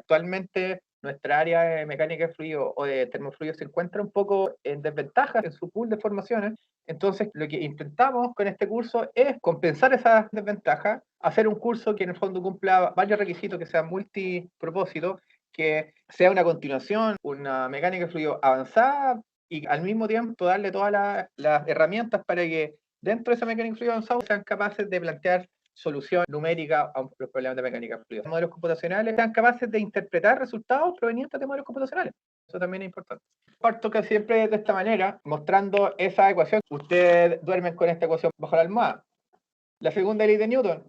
Actualmente nuestra área de mecánica de fluido o de termofluido se encuentra un poco en desventaja en su pool de formaciones. Entonces, lo que intentamos con este curso es compensar esas desventajas, hacer un curso que en el fondo cumpla varios requisitos, que sea multipropósito, que sea una continuación, una mecánica de fluido avanzada y al mismo tiempo darle todas las herramientas para que dentro de esa mecánica de fluido avanzada sean capaces de plantear solución numérica a los problemas de mecánica fluida. Los modelos computacionales sean capaces de interpretar resultados provenientes de modelos computacionales. Eso también es importante. Parto que siempre de esta manera, mostrando esa ecuación. Ustedes duermen con esta ecuación bajo la almohada. La segunda ley de Newton.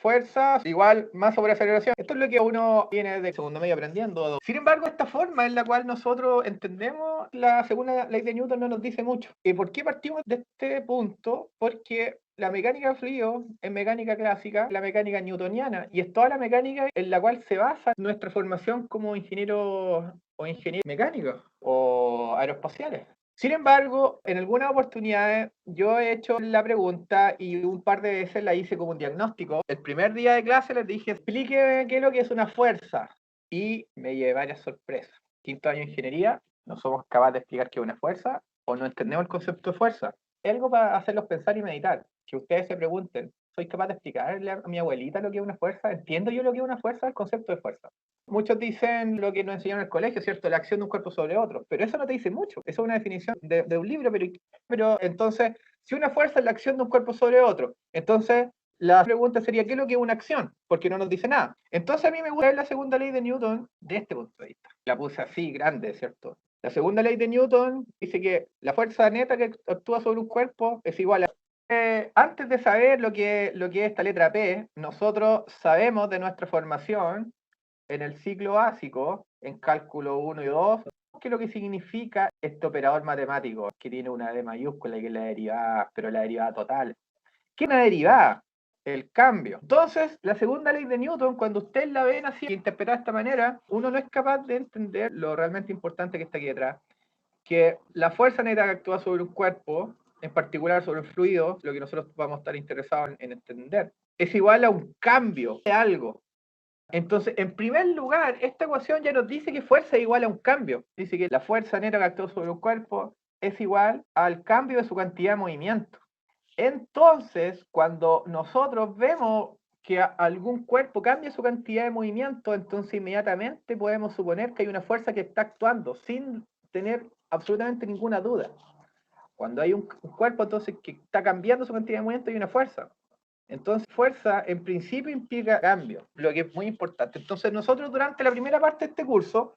Fuerza igual masa por aceleración. Esto es lo que uno viene de segundo medio aprendiendo. Sin embargo, esta forma en la cual nosotros entendemos la segunda ley de Newton no nos dice mucho. ¿Y por qué partimos de este punto? Porque la mecánica de fluido es mecánica clásica, la mecánica newtoniana, y es toda la mecánica en la cual se basa nuestra formación como ingenieros o ingenieros mecánicos o aeroespaciales. Sin embargo, en algunas oportunidades yo he hecho la pregunta y un par de veces la hice como un diagnóstico. El primer día de clase les dije, explíqueme qué es lo que es una fuerza. Y me llevé varias sorpresas. Quinto año de ingeniería, no somos capaces de explicar qué es una fuerza o no entendemos el concepto de fuerza. Es algo para hacerlos pensar y meditar. Que ustedes se pregunten, ¿soy capaz de explicarle a mi abuelita lo que es una fuerza? ¿Entiendo yo lo que es una fuerza? El concepto de fuerza. Muchos dicen lo que nos enseñaron en el colegio, ¿cierto? La acción de un cuerpo sobre otro, pero eso no te dice mucho, eso es una definición de un libro, pero entonces, si una fuerza es la acción de un cuerpo sobre otro, entonces la pregunta sería, ¿qué es lo que es una acción? Porque no nos dice nada. Entonces a mí me gusta ver la segunda ley de Newton de este punto de vista. La puse así, grande, ¿cierto? La segunda ley de Newton dice que la fuerza neta que actúa sobre un cuerpo es igual a... antes de saber lo que es esta letra P, nosotros sabemos de nuestra formación en el ciclo básico, en cálculo 1 y 2, ¿qué es lo que significa este operador matemático? Que tiene una D mayúscula y que es la derivada, pero la derivada total. ¿Qué es una derivada? El cambio. Entonces, la segunda ley de Newton, cuando ustedes la ven así, interpretada de esta manera, uno no es capaz de entender lo realmente importante que está aquí detrás, que la fuerza neta que actúa sobre un cuerpo, en particular sobre un fluido, lo que nosotros vamos a estar interesados en entender, es igual a un cambio de algo. Entonces, en primer lugar, esta ecuación ya nos dice que fuerza es igual a un cambio. Dice que la fuerza neta que actúa sobre un cuerpo es igual al cambio de su cantidad de movimiento. Entonces, cuando nosotros vemos que algún cuerpo cambia su cantidad de movimiento, entonces inmediatamente podemos suponer que hay una fuerza que está actuando sin tener absolutamente ninguna duda. Cuando hay un cuerpo entonces que está cambiando su cantidad de movimiento, hay una fuerza. Entonces, fuerza en principio implica cambio, lo que es muy importante. Entonces, nosotros durante la primera parte de este curso,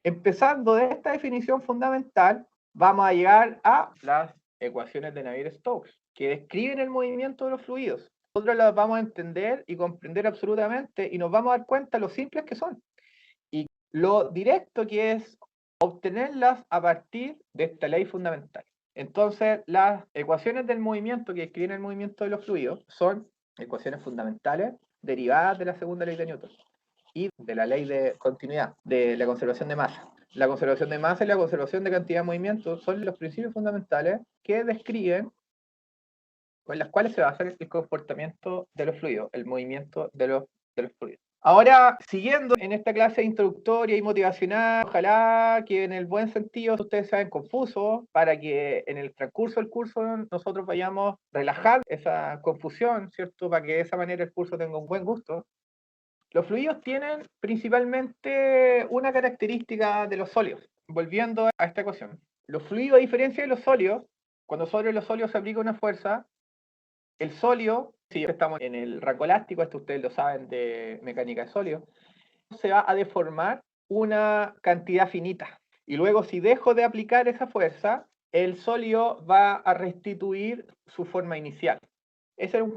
empezando de esta definición fundamental, vamos a llegar a las ecuaciones de Navier-Stokes, que describen el movimiento de los fluidos. Nosotros las vamos a entender y comprender absolutamente y nos vamos a dar cuenta lo simples que son y lo directo que es obtenerlas a partir de esta ley fundamental. Entonces, las ecuaciones del movimiento que describen el movimiento de los fluidos son ecuaciones fundamentales derivadas de la segunda ley de Newton y de la ley de continuidad, de la conservación de masa. La conservación de masa y la conservación de cantidad de movimiento son los principios fundamentales que describen, con las cuales se basa el comportamiento de los fluidos, el movimiento de los fluidos. Ahora, siguiendo en esta clase introductoria y motivacional, ojalá que en el buen sentido ustedes sean confusos, para que en el transcurso del curso nosotros vayamos relajando esa confusión, ¿cierto? Para que de esa manera el curso tenga un buen gusto. Los fluidos tienen principalmente una característica de los sólidos. Volviendo a esta ecuación. Los fluidos, a diferencia de los sólidos, cuando sobre los sólidos se aplica una fuerza, el sólido, si estamos en el rango elástico, esto ustedes lo saben de mecánica de sólidos, se va a deformar una cantidad finita. Y luego, si dejo de aplicar esa fuerza, el sólido va a restituir su forma inicial. Ese es un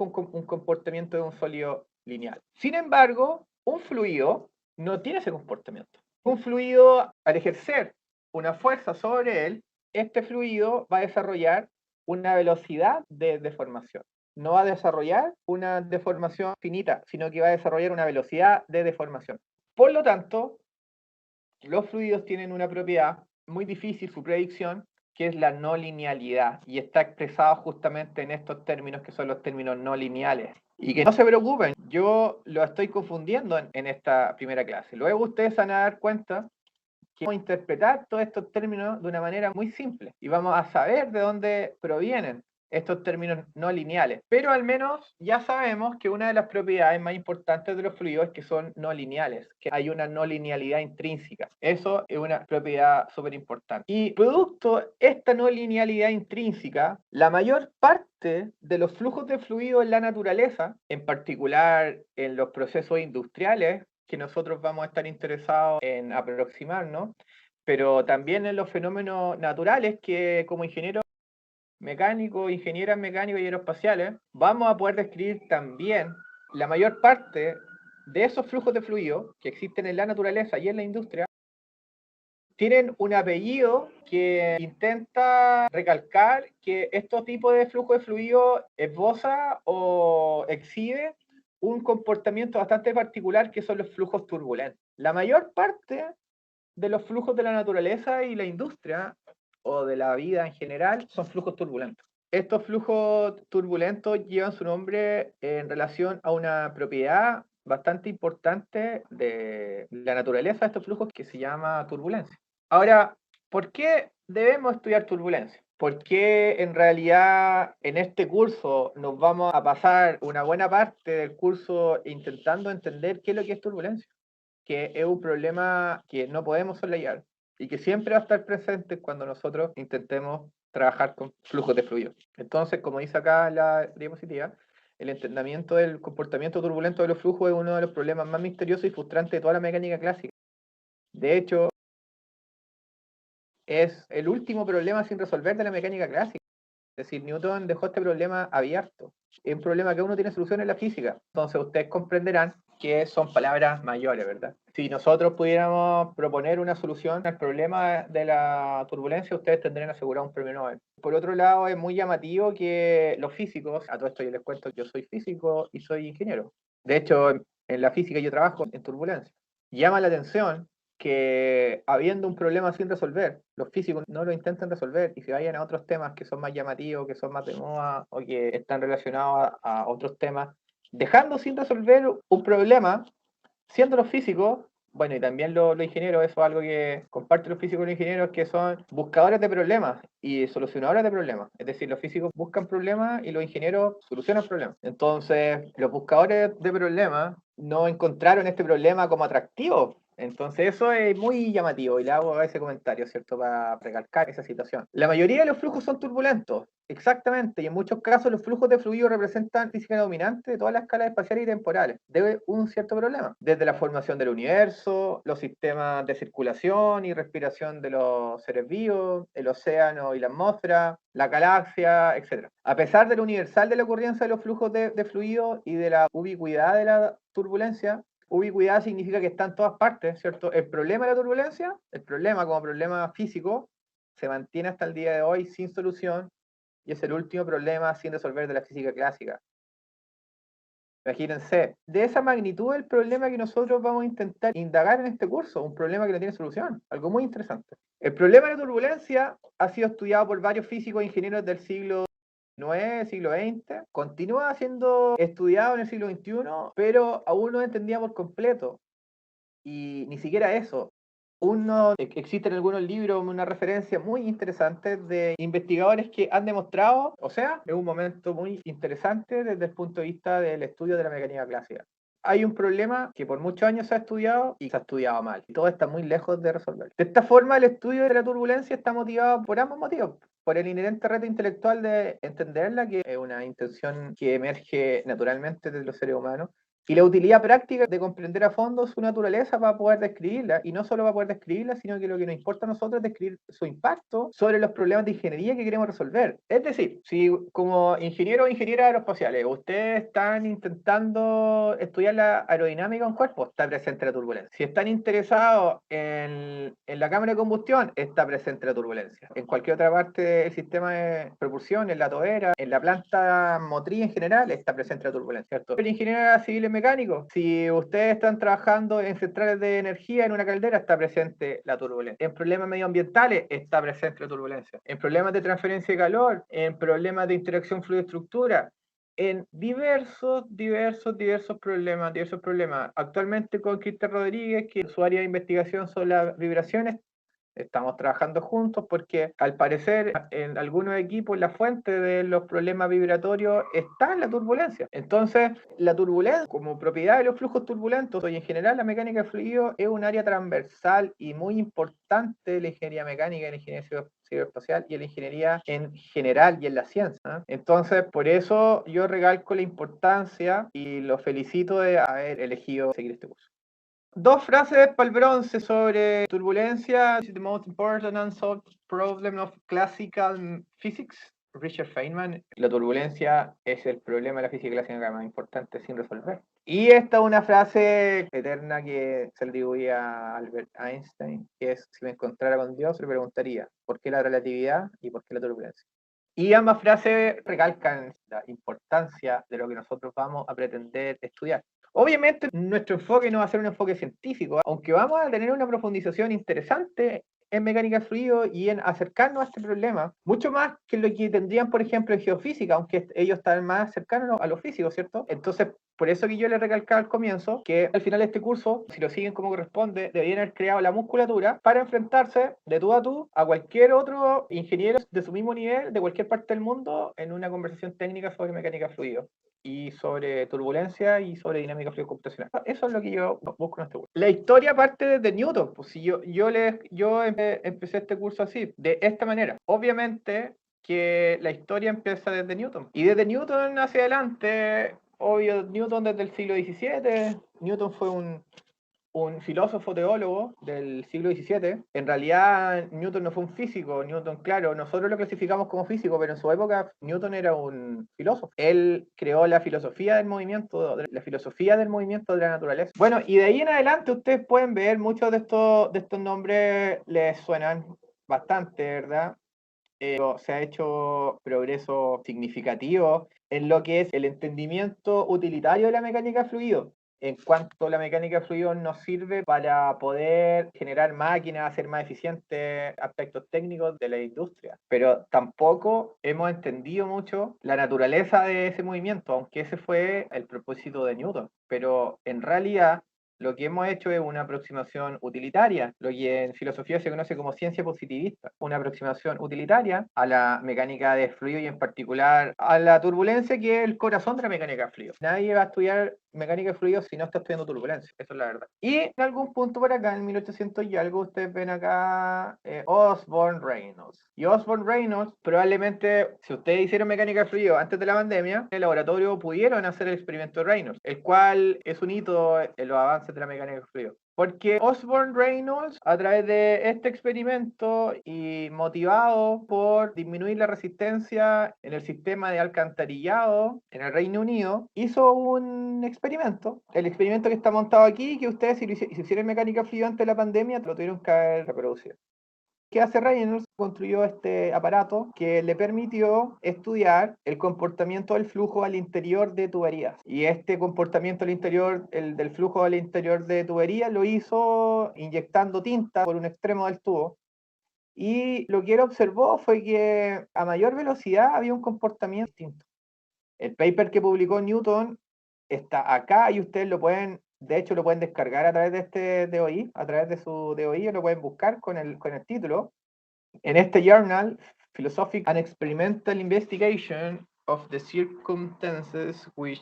comportamiento de un sólido lineal. Sin embargo, un fluido no tiene ese comportamiento. Un fluido, al ejercer una fuerza sobre él, este fluido va a desarrollar una velocidad de deformación. No va a desarrollar una deformación finita, sino que va a desarrollar una velocidad de deformación. Por lo tanto, los fluidos tienen una propiedad muy difícil, su predicción, qué es la no linealidad y está expresado justamente en estos términos que son los términos no lineales. Y que no se preocupen, yo lo estoy confundiendo en esta primera clase. Luego ustedes van a dar cuenta que vamos a interpretar todos estos términos de una manera muy simple y vamos a saber de dónde provienen estos términos no lineales. Pero al menos ya sabemos que una de las propiedades más importantes de los fluidos es que son no lineales, que hay una no linealidad intrínseca. Eso es una propiedad súper importante. Y producto de esta no linealidad intrínseca, la mayor parte de los flujos de fluido en la naturaleza, en particular en los procesos industriales, que nosotros vamos a estar interesados en aproximarnos, pero también en los fenómenos naturales que como ingenieros mecánicos, ingenieras mecánicos y aeroespaciales, vamos a poder describir también la mayor parte de esos flujos de fluido que existen en la naturaleza y en la industria, tienen un apellido que intenta recalcar que estos tipos de flujo de fluido esboza o exhibe un comportamiento bastante particular que son los flujos turbulentos. La mayor parte de los flujos de la naturaleza y la industria o de la vida en general son flujos turbulentos. Estos flujos turbulentos llevan su nombre en relación a una propiedad bastante importante de la naturaleza de estos flujos que se llama turbulencia. Ahora, ¿por qué debemos estudiar turbulencia? Porque en realidad en este curso nos vamos a pasar una buena parte del curso intentando entender qué es lo que es turbulencia, que es un problema que no podemos soslayar y que siempre va a estar presente cuando nosotros intentemos trabajar con flujos de fluido. Entonces, como dice acá la diapositiva, el entendimiento del comportamiento turbulento de los flujos es uno de los problemas más misteriosos y frustrantes de toda la mecánica clásica. De hecho, es el último problema sin resolver de la mecánica clásica. Es decir, Newton dejó este problema abierto. Es un problema que uno tiene solución en la física. Entonces ustedes comprenderán que son palabras mayores, ¿verdad? Si nosotros pudiéramos proponer una solución al problema de la turbulencia, ustedes tendrían asegurado un premio Nobel. Por otro lado, es muy llamativo que los físicos, a todo esto yo les cuento, yo soy físico y soy ingeniero. De hecho, en la física yo trabajo en turbulencia. Llama la atención que habiendo un problema sin resolver, los físicos no lo intenten resolver y se vayan a otros temas que son más llamativos, que son más de moda o que están relacionados a otros temas, dejando sin resolver un problema, siendo los físicos, bueno, y también los ingenieros, eso es algo que comparten los físicos y los ingenieros, que son buscadores de problemas y solucionadores de problemas. Es decir, los físicos buscan problemas y los ingenieros solucionan problemas. Entonces, los buscadores de problemas no encontraron este problema como atractivo. Entonces eso es muy llamativo y le hago ese comentario, ¿cierto? Para recalcar esa situación. La mayoría de los flujos son turbulentos, exactamente, y en muchos casos los flujos de fluido representan física dominante de todas las escalas espaciales y temporales de un cierto problema, desde la formación del universo, los sistemas de circulación y respiración de los seres vivos, el océano y la atmósfera, la galaxia, etc. A pesar de lo universal de la ocurrencia de los flujos de fluido y de la ubicuidad de la turbulencia, ubicuidad significa que está en todas partes, ¿cierto? El problema de la turbulencia, el problema como problema físico, se mantiene hasta el día de hoy sin solución y es el último problema sin resolver de la física clásica. Imagínense, de esa magnitud el problema que nosotros vamos a intentar indagar en este curso, un problema que no tiene solución, algo muy interesante. El problema de la turbulencia ha sido estudiado por varios físicos e ingenieros del siglo siglo XX, continúa siendo estudiado en el siglo XXI, pero aún no entendía por completo. Y ni siquiera eso. Existen algunos libros, una referencia muy interesante de investigadores que han demostrado, o sea, es un momento muy interesante desde el punto de vista del estudio de la mecánica clásica. Hay un problema que por muchos años se ha estudiado y se ha estudiado mal. Y todo está muy lejos de resolver. De esta forma, el estudio de la turbulencia está motivado por ambos motivos. Por el inherente reto intelectual de entenderla, que es una intención que emerge naturalmente de los seres humanos, y la utilidad práctica de comprender a fondo su naturaleza para poder describirla, y no solo para poder describirla, sino que lo que nos importa a nosotros es describir su impacto sobre los problemas de ingeniería que queremos resolver. Es decir, si como ingeniero o ingeniera aeroespaciales ustedes están intentando estudiar la aerodinámica de un cuerpo, está presente la turbulencia. Si están interesados en la cámara de combustión, está presente la turbulencia. En cualquier otra parte del sistema de propulsión, en la tobera, en la planta motriz en general, está presente la turbulencia, ¿cierto? El ingeniero civil mecánico. Si ustedes están trabajando en centrales de energía en una caldera, está presente la turbulencia. En problemas medioambientales está presente la turbulencia. En problemas de transferencia de calor, en problemas de interacción fluido-estructura, en diversos problemas. Actualmente con Cristian Rodríguez, que su área de investigación son las vibraciones, estamos trabajando juntos porque al parecer en algunos equipos la fuente de los problemas vibratorios está en la turbulencia. Entonces, la turbulencia como propiedad de los flujos turbulentos y en general la mecánica de fluidos es un área transversal y muy importante de la ingeniería mecánica, en la ingeniería ciberespacial y en la ingeniería en general y en la ciencia, ¿eh? Entonces, por eso yo recalco la importancia y lo felicito de haber elegido seguir este curso. Dos frases para el bronce sobre turbulencia. The most important unsolved problem of classical physics. Richard Feynman. La turbulencia es el problema de la física clásica más importante sin resolver. Y esta es una frase eterna que se le atribuía a Albert Einstein, que es: si me encontrara con Dios, le preguntaría ¿por qué la relatividad y por qué la turbulencia? Y ambas frases recalcan la importancia de lo que nosotros vamos a pretender estudiar. Obviamente nuestro enfoque no va a ser un enfoque científico, aunque vamos a tener una profundización interesante en mecánica de fluido y en acercarnos a este problema, mucho más que lo que tendrían, por ejemplo, en geofísica, aunque ellos están más cercanos a lo físico, ¿cierto? Entonces, por eso que yo les recalcaba al comienzo que al final de este curso, si lo siguen como corresponde, deberían haber creado la musculatura para enfrentarse de tú a cualquier otro ingeniero de su mismo nivel, de cualquier parte del mundo, en una conversación técnica sobre mecánica de fluido y sobre turbulencia y sobre dinámica fluido computacional. Eso es lo que yo busco en este curso. La historia parte desde Newton. Pues si yo empecé este curso así, de esta manera. Obviamente que la historia empieza desde Newton. Y desde Newton hacia adelante, obvio, Newton desde el siglo XVII, Newton fue un filósofo teólogo del siglo XVII. En realidad, Newton no fue un físico. Newton, claro, nosotros lo clasificamos como físico, pero en su época Newton era un filósofo. Él creó la filosofía del movimiento, de la naturaleza. Bueno, y de ahí en adelante ustedes pueden ver muchos de estos nombres les suenan bastante, ¿verdad? Se ha hecho progreso significativo en lo que es el entendimiento utilitario de la mecánica de fluido. En cuanto la mecánica de fluidos nos sirve para poder generar máquinas, hacer más eficientes aspectos técnicos de la industria. Pero tampoco hemos entendido mucho la naturaleza de ese movimiento, aunque ese fue el propósito de Newton. Pero en realidad lo que hemos hecho es una aproximación utilitaria, lo que en filosofía se conoce como ciencia positivista, una aproximación utilitaria a la mecánica de fluido y en particular a la turbulencia, que es el corazón de la mecánica de fluido. Nadie va a estudiar mecánica de fluido si no está estudiando turbulencia, eso es la verdad. Y en algún punto por acá, en 1800 y algo, ustedes ven acá Osborne Reynolds. Y Osborne Reynolds, probablemente, si ustedes hicieron mecánica de fluido antes de la pandemia, en el laboratorio pudieron hacer el experimento de Reynolds, el cual es un hito en los avances de la mecánica de fluido. Porque Osborne Reynolds, a través de este experimento y motivado por disminuir la resistencia en el sistema de alcantarillado en el Reino Unido, hizo un experimento. El experimento que está montado aquí, que ustedes si hicieron mecánica fluida antes de la pandemia, lo tuvieron que haber reproducido. ¿Qué hace Reynolds? Construyó este aparato que le permitió estudiar el comportamiento del flujo al interior de tuberías. Y este comportamiento al interior, el del flujo al interior de tuberías, lo hizo inyectando tinta por un extremo del tubo. Y lo que él observó fue que a mayor velocidad había un comportamiento distinto. El paper que publicó Newton está acá y ustedes lo pueden, de hecho lo pueden descargar a través de este DOI, a través de su DOI, lo pueden buscar con el título. En este journal, Philosophic and Experimental Investigation of the Circumstances which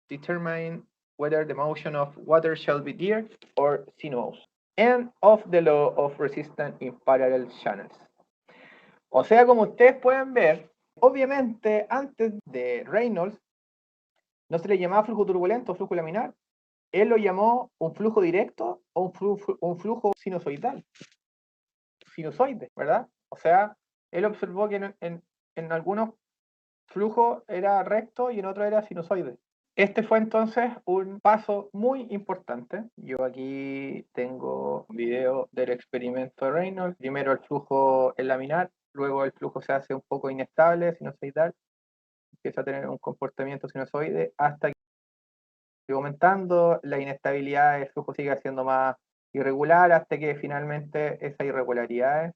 determine whether the motion of water shall be direct or sinuous, and of the law of resistance in parallel channels. O sea, como ustedes pueden ver, obviamente antes de Reynolds no se le llamaba flujo turbulento o flujo laminar. Él lo llamó un flujo directo o un flujo sinusoidal. Sinusoide, ¿verdad? O sea, él observó que en algunos flujos era recto y en otros era sinusoide. Este fue entonces un paso muy importante. Yo aquí tengo un video del experimento de Reynolds. Primero el flujo es laminar, luego el flujo se hace un poco inestable, sinusoidal, empieza a tener un comportamiento sinusoide hasta aumentando, la inestabilidad del flujo sigue siendo más irregular hasta que finalmente esas irregularidades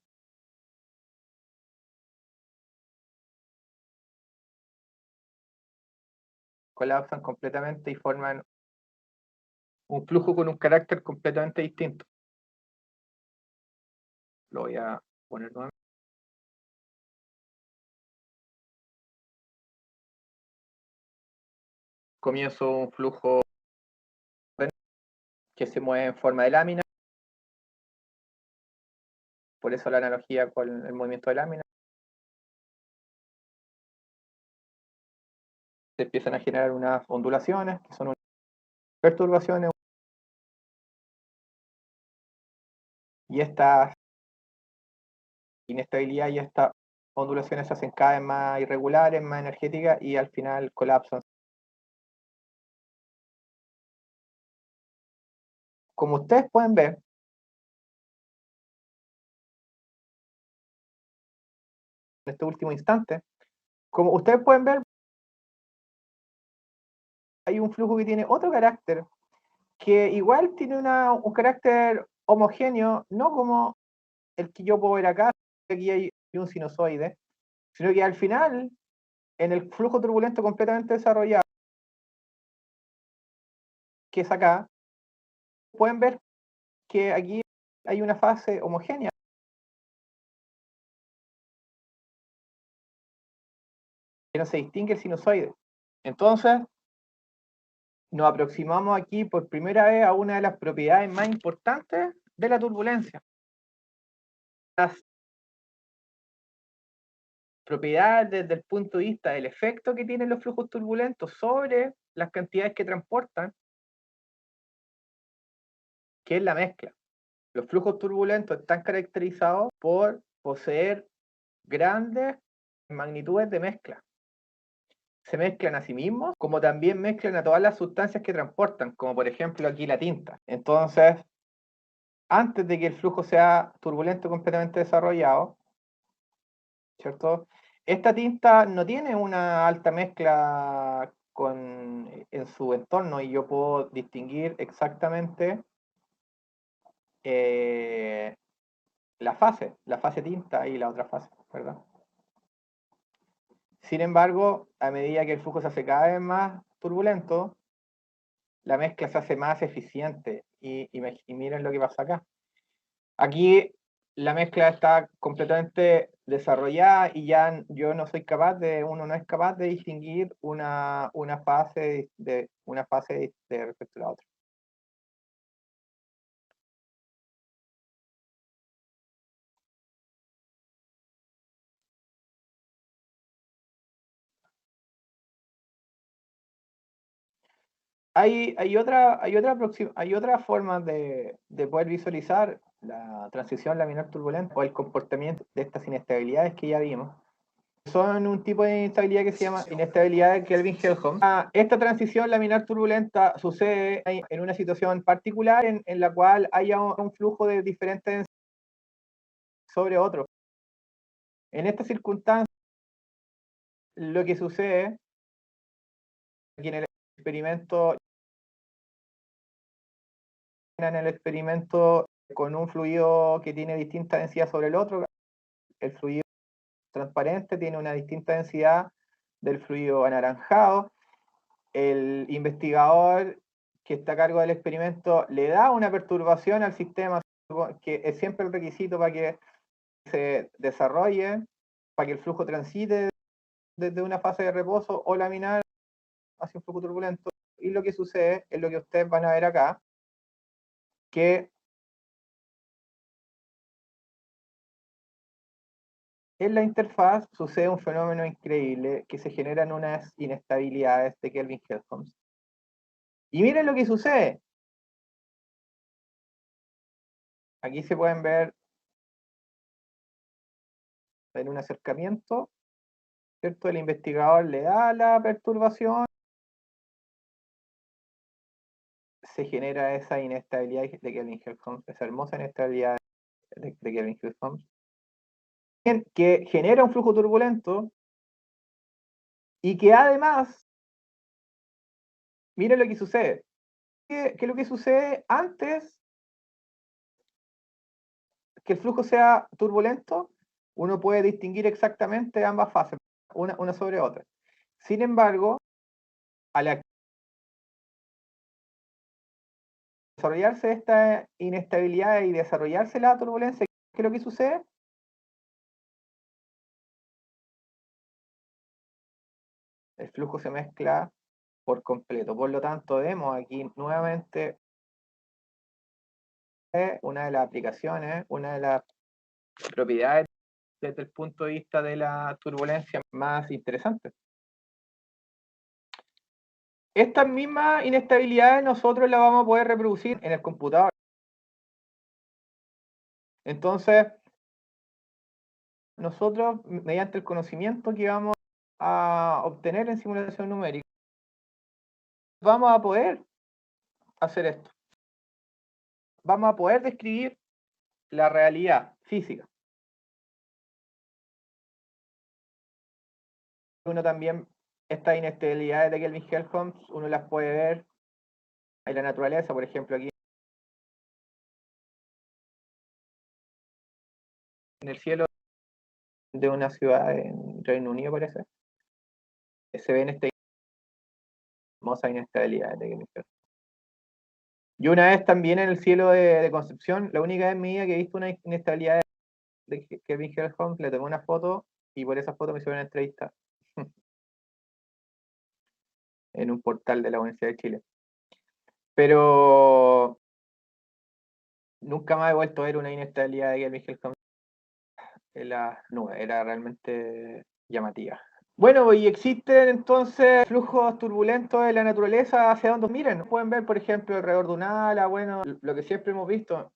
colapsan completamente y forman un flujo con un carácter completamente distinto. Lo voy a poner nuevamente. Comienzo un flujo que se mueve en forma de lámina, por eso la analogía con el movimiento de lámina. Se empiezan a generar unas ondulaciones, que son unas perturbaciones, y esta inestabilidad y estas ondulaciones se hacen cada vez más irregulares, más energéticas, y al final colapsan. Como ustedes pueden ver, en este último instante, como ustedes pueden ver, hay un flujo que tiene otro carácter, que igual tiene un carácter homogéneo, no como el que yo puedo ver acá, aquí hay un sinusoide, sino que al final, en el flujo turbulento completamente desarrollado, que es acá, pueden ver que aquí hay una fase homogénea, que no se distingue el sinusoide. Entonces, nos aproximamos aquí por primera vez a una de las propiedades más importantes de la turbulencia. Las propiedades desde el punto de vista del efecto que tienen los flujos turbulentos sobre las cantidades que transportan, que es la mezcla. Los flujos turbulentos están caracterizados por poseer grandes magnitudes de mezcla. Se mezclan a sí mismos, como también mezclan a todas las sustancias que transportan, como por ejemplo aquí la tinta. Entonces, antes de que el flujo sea turbulento completamente desarrollado, ¿cierto? Esta tinta no tiene una alta mezcla en su entorno y yo puedo distinguir exactamente eh, la fase tinta y la otra fase, ¿verdad? Sin embargo, a medida que el flujo se hace cada vez más turbulento, la mezcla se hace más eficiente y miren lo que pasa acá. Aquí la mezcla está completamente desarrollada y ya yo no soy capaz uno no es capaz de distinguir una fase de respecto a la otra. Hay otra forma de poder visualizar la transición laminar turbulenta o el comportamiento de estas inestabilidades que ya vimos. Son un tipo de inestabilidad que se llama inestabilidad de Kelvin-Helmholtz. Esta transición laminar turbulenta sucede en una situación particular en la cual haya un flujo de diferentes sobre otro. En esta circunstancia, lo que sucede aquí en el experimento con un fluido que tiene distinta densidad sobre el otro, el fluido transparente tiene una distinta densidad del fluido anaranjado. El investigador que está a cargo del experimento le da una perturbación al sistema, que es siempre el requisito para que se desarrolle, para que el flujo transite desde una fase de reposo o laminar hacia un flujo turbulento. Y lo que sucede es lo que ustedes van a ver acá, que en la interfaz sucede un fenómeno increíble, que se generan unas inestabilidades de Kelvin-Helmholtz. Y miren lo que sucede. Aquí se pueden ver en un acercamiento, ¿cierto? El investigador le da la perturbación, se genera esa inestabilidad de Kelvin-Helmholtz, esa hermosa inestabilidad de Kelvin-Helmholtz, que genera un flujo turbulento y que además Miren lo que sucede. ¿Qué es lo que sucede antes que el flujo sea turbulento? Uno puede distinguir exactamente ambas fases, una sobre otra. Sin embargo, al desarrollarse esta inestabilidad y desarrollarse la turbulencia, ¿qué es lo que sucede? El flujo se mezcla por completo. Por lo tanto, vemos aquí nuevamente una de las aplicaciones, una de las propiedades desde el punto de vista de la turbulencia más interesante. Estas mismas inestabilidades nosotros las vamos a poder reproducir en el computador. Entonces, nosotros, mediante el conocimiento que vamos a obtener en simulación numérica, vamos a poder hacer esto. Vamos a poder describir la realidad física. Uno también, estas inestabilidades de Kelvin-Helmholtz, uno las puede ver en la naturaleza, por ejemplo, aquí en el cielo de una ciudad en Reino Unido, parece, se ven estas hermosas inestabilidades de Kelvin-Helmholtz. Y una vez también en el cielo de Concepción, la única vez en mi vida que he visto una inestabilidad de Kelvin-Helmholtz, le tomé una foto y por esa foto me hicieron una entrevista en un portal de la Universidad de Chile. Pero nunca más he vuelto a ver una inestabilidad de Kelvin-Helmholtz en las nubes, era realmente llamativa. Bueno, y existen entonces flujos turbulentos en la naturaleza hacia donde miren. Pueden ver, por ejemplo, alrededor de un ala, bueno, lo que siempre hemos visto.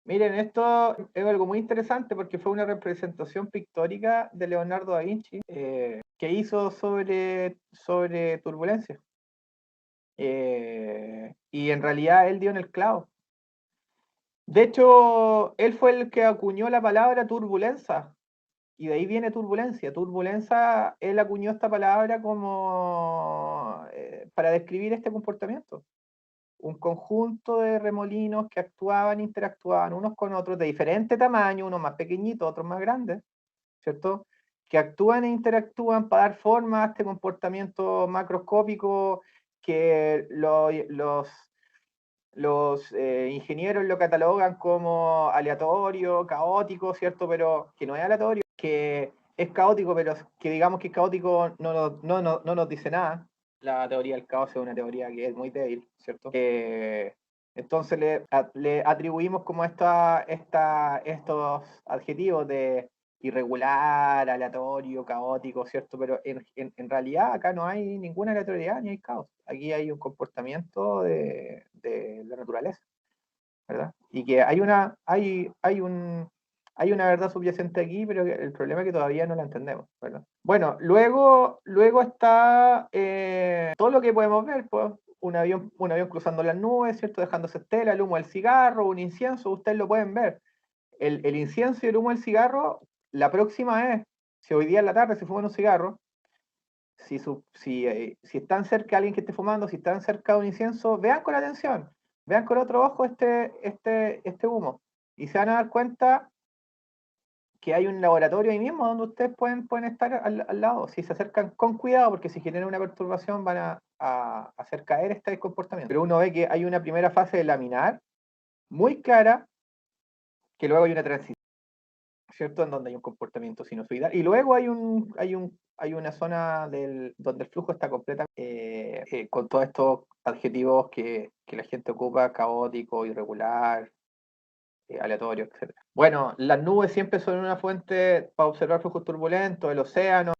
Miren, esto es algo muy interesante porque fue una representación pictórica de Leonardo da Vinci que hizo sobre turbulencia. Y en realidad él dio en el clavo. De hecho, él fue el que acuñó la palabra turbulencia. Y de ahí viene turbulencia. Turbulencia, él acuñó esta palabra como para describir este comportamiento. Un conjunto de remolinos que actuaban, interactuaban unos con otros de diferente tamaño, unos más pequeñitos, otros más grandes, ¿cierto? Que actúan e interactúan para dar forma a este comportamiento macroscópico que los ingenieros lo catalogan como aleatorio, caótico, ¿cierto? Pero que no es aleatorio, que es caótico, pero que digamos que es caótico no nos dice nada. La teoría del caos es una teoría que es muy débil, ¿cierto? Entonces le atribuimos como estos adjetivos de irregular, aleatorio, caótico, ¿cierto? Pero en realidad acá no hay ninguna aleatoriedad ni hay caos. Aquí hay un comportamiento de la naturaleza, ¿verdad? Y que hay una verdad subyacente aquí, pero el problema es que todavía no la entendemos, ¿verdad? Bueno, luego está todo lo que podemos ver, pues, un avión cruzando las nubes, ¿cierto? Dejándose estela, el humo del cigarro, un incienso, ustedes lo pueden ver. El incienso y el humo del cigarro, la próxima vez, si hoy día en la tarde se fuman un cigarro, si están cerca de alguien que esté fumando, si están cerca de un incienso, vean con atención, vean con otro ojo este humo. Y se van a dar cuenta que hay un laboratorio ahí mismo donde ustedes pueden estar al lado. Si se acercan con cuidado, porque si generan una perturbación van a hacer caer este comportamiento. Pero uno ve que hay una primera fase de laminar muy clara, que luego hay una transición, ¿cierto? En donde hay un comportamiento sinusoidal. Y luego hay una zona donde el flujo está completamente con todos estos adjetivos que la gente ocupa, caótico, irregular, aleatorio, etcétera. Bueno, las nubes siempre son una fuente para observar flujos turbulentos, el océano,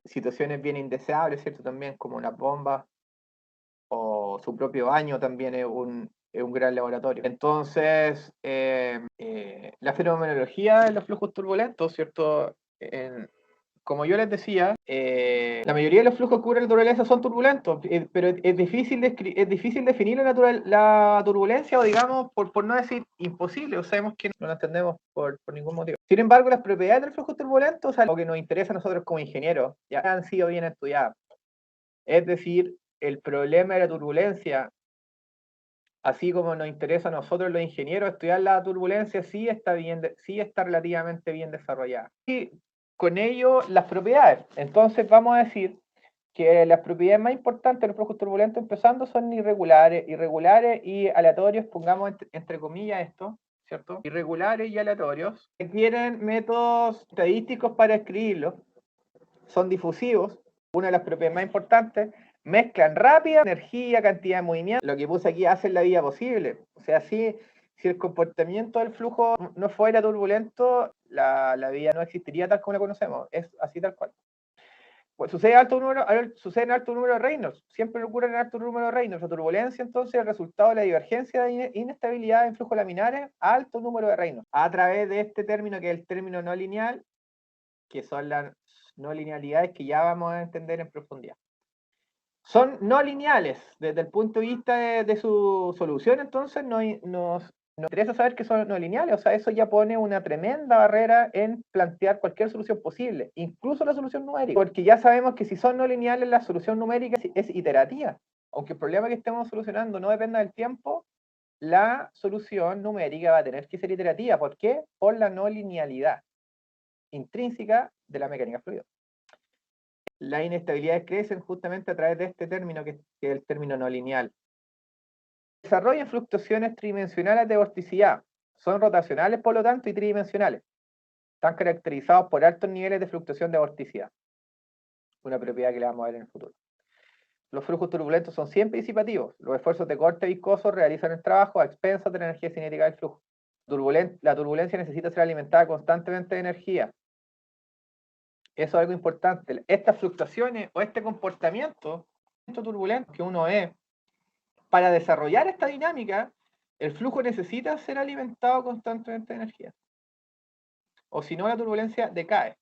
situaciones bien indeseables, ¿cierto? También como una bomba o su propio baño también es un gran laboratorio. Entonces, la fenomenología de los flujos turbulentos, ¿cierto? Como yo les decía, la mayoría de los flujos que cubre la naturaleza son turbulentos, pero es difícil definir la turbulencia, o digamos, por no decir imposible, o sabemos que no la entendemos por ningún motivo. Sin embargo, las propiedades del flujo turbulento, o sea, lo que nos interesa a nosotros como ingenieros, ya han sido bien estudiadas. Es decir, el problema de la turbulencia, así como nos interesa a nosotros los ingenieros estudiar la turbulencia, sí está relativamente bien desarrollada. Y con ello las propiedades. Entonces vamos a decir que las propiedades más importantes de los flujos turbulentos empezando son irregulares y aleatorios, pongamos entre comillas esto, ¿cierto? Irregulares y aleatorios. Requieren métodos estadísticos para escribirlos, son difusivos, una de las propiedades más importantes, mezclan rápida energía, cantidad de movimiento, lo que puse aquí hace la vida posible. O sea, si el comportamiento del flujo no fuera turbulento, la vida no existiría tal como la conocemos, es así tal cual. Pues sucede en alto número de Reynolds, siempre ocurre en alto número de Reynolds. La turbulencia, entonces, es el resultado de la divergencia de inestabilidad en flujos laminares a alto número de Reynolds, a través de este término que es el término no lineal, que son las no linealidades que ya vamos a entender en profundidad. Son no lineales desde el punto de vista de su solución, entonces nos interesa saber que son no lineales, o sea, eso ya pone una tremenda barrera en plantear cualquier solución posible, incluso la solución numérica, porque ya sabemos que si son no lineales, la solución numérica es iterativa. Aunque el problema que estemos solucionando no dependa del tiempo, la solución numérica va a tener que ser iterativa. ¿Por qué? Por la no linealidad intrínseca de la mecánica fluida. Las inestabilidades crecen justamente a través de este término, que es el término no lineal. Desarrollan fluctuaciones tridimensionales de vorticidad. Son rotacionales, por lo tanto, y tridimensionales. Están caracterizados por altos niveles de fluctuación de vorticidad. Una propiedad que le vamos a ver en el futuro. Los flujos turbulentos son siempre disipativos. Los esfuerzos de corte viscoso realizan el trabajo a expensas de la energía cinética del flujo. La turbulencia necesita ser alimentada constantemente de energía. Eso es algo importante. Estas fluctuaciones o este comportamiento turbulento que uno es, para desarrollar esta dinámica, el flujo necesita ser alimentado constantemente de energía. O si no, la turbulencia decae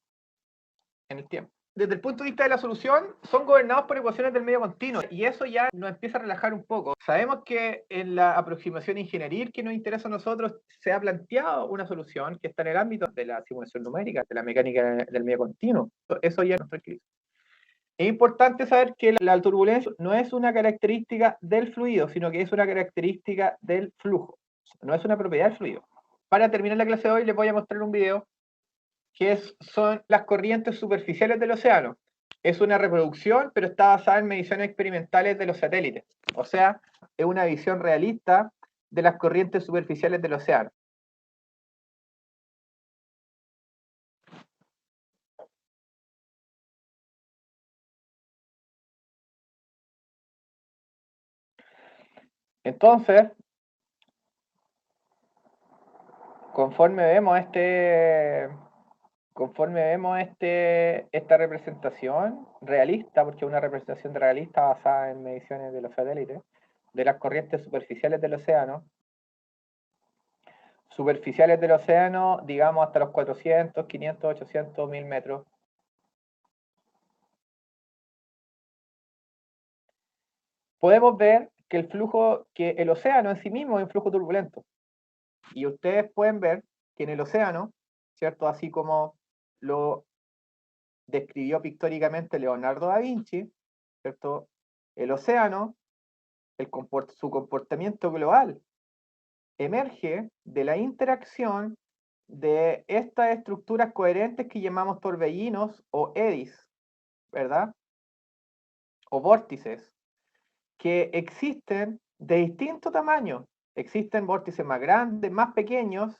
en el tiempo. Desde el punto de vista de la solución, son gobernados por ecuaciones del medio continuo, y eso ya nos empieza a relajar un poco. Sabemos que en la aproximación ingenieril que nos interesa a nosotros se ha planteado una solución que está en el ámbito de la simulación numérica, de la mecánica del medio continuo. Eso ya nos tranquiliza. Es importante saber que la turbulencia no es una característica del fluido, sino que es una característica del flujo. No es una propiedad del fluido. Para terminar la clase de hoy les voy a mostrar un video que son las corrientes superficiales del océano. Es una reproducción, pero está basada en mediciones experimentales de los satélites. O sea, es una visión realista de las corrientes superficiales del océano. Entonces, conforme vemos esta representación realista, porque es una representación realista basada en mediciones de los satélites, de las corrientes superficiales del océano, digamos hasta los 400, 500, 800, 1000 metros. Podemos ver que el océano en sí mismo es un flujo turbulento. Y ustedes pueden ver que en el océano, ¿cierto? Así como lo describió pictóricamente Leonardo da Vinci, ¿cierto? El océano, su comportamiento global, emerge de la interacción de estas estructuras coherentes que llamamos torbellinos o eddies, ¿verdad? O vórtices, que existen de distinto tamaño. Existen vórtices más grandes, más pequeños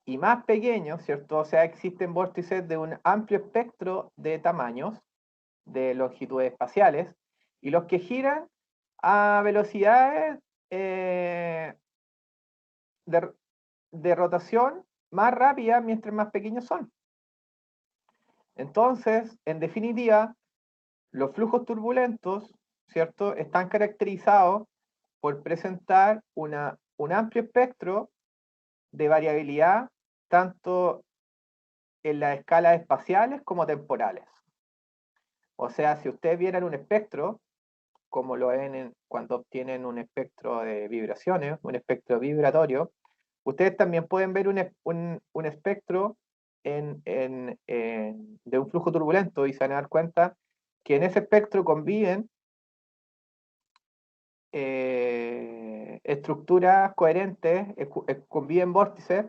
y más pequeños, ¿cierto? O sea, existen vórtices de un amplio espectro de tamaños, de longitudes espaciales, y los que giran a velocidades de rotación más rápida mientras más pequeños son. Entonces, en definitiva, los flujos turbulentos, ¿cierto?, están caracterizados por presentar un amplio espectro de variabilidad, tanto en las escalas espaciales como temporales. O sea, si ustedes vieran un espectro, como lo ven cuando obtienen un espectro de vibraciones, un espectro vibratorio, ustedes también pueden ver un espectro de un flujo turbulento y se van a dar cuenta que en ese espectro conviven estructuras coherentes conviven vórtices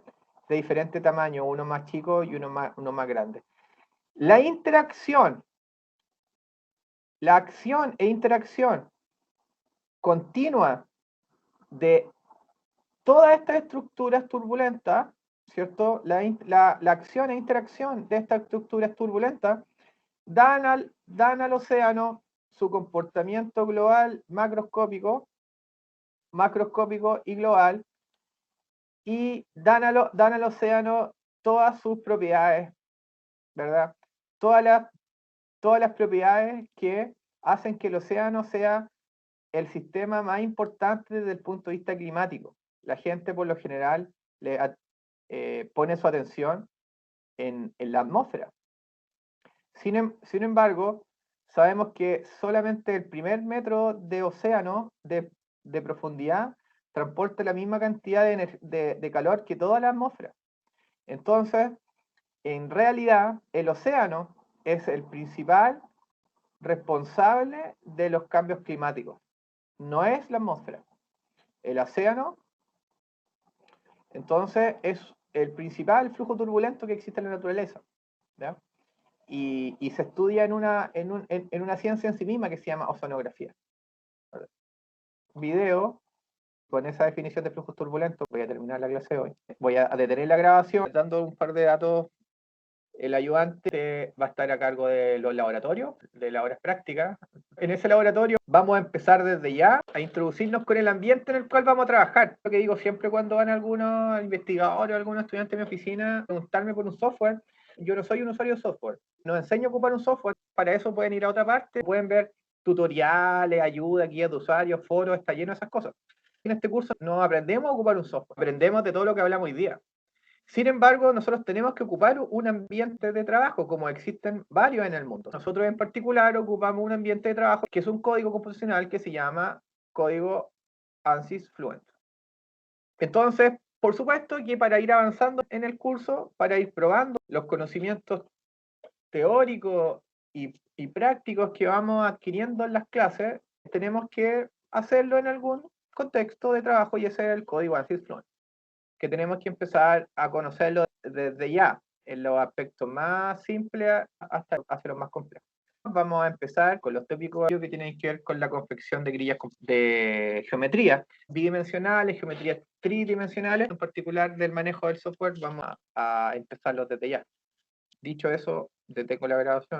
de diferente tamaño, uno más chico y uno más grande. La interacción, la acción e interacción continua de todas estas estructuras turbulentas, ¿cierto? La acción e interacción de estas estructuras turbulentas dan al océano su comportamiento global macroscópico y global, y dan al océano todas sus propiedades, ¿verdad? Todas las propiedades que hacen que el océano sea el sistema más importante desde el punto de vista climático. La gente por lo general pone su atención en la atmósfera. Sin embargo, sabemos que solamente el primer metro de océano de profundidad transporta la misma cantidad de calor que toda la atmósfera. Entonces, en realidad, el océano es el principal responsable de los cambios climáticos. No es la atmósfera. El océano, entonces, es el principal flujo turbulento que existe en la naturaleza, ¿ya? Y se estudia en una ciencia en sí misma que se llama oceanografía. Video con esa definición de flujos turbulentos. Voy a terminar la clase hoy. Voy a detener la grabación dando un par de datos. El ayudante va a estar a cargo de los laboratorios, de las horas prácticas. En ese laboratorio vamos a empezar desde ya a introducirnos con el ambiente en el cual vamos a trabajar. Lo que digo siempre cuando van algunos investigadores o algunos estudiantes de mi oficina a preguntarme por un software, yo no soy un usuario de software. Nos enseño a ocupar un software, para eso pueden ir a otra parte, pueden ver tutoriales, ayuda, guías de usuarios, foros, está lleno de esas cosas. En este curso no aprendemos a ocupar un software, aprendemos de todo lo que hablamos hoy día. Sin embargo, nosotros tenemos que ocupar un ambiente de trabajo, como existen varios en el mundo. Nosotros en particular ocupamos un ambiente de trabajo que es un código composicional que se llama código ANSYS Fluent. Entonces, por supuesto que para ir avanzando en el curso, para ir probando los conocimientos teóricos y prácticos que vamos adquiriendo en las clases, tenemos que hacerlo en algún contexto de trabajo, y ese es el código ANSYS Fluent, que tenemos que empezar a conocerlo desde ya, en los aspectos más simples hasta hacia los más complejos. Vamos a empezar con los tópicos que tienen que ver con la confección de grillas de geometría bidimensionales, geometrías tridimensionales, en particular del manejo del software. Vamos a empezarlo desde ya. Dicho eso, detengo la grabación.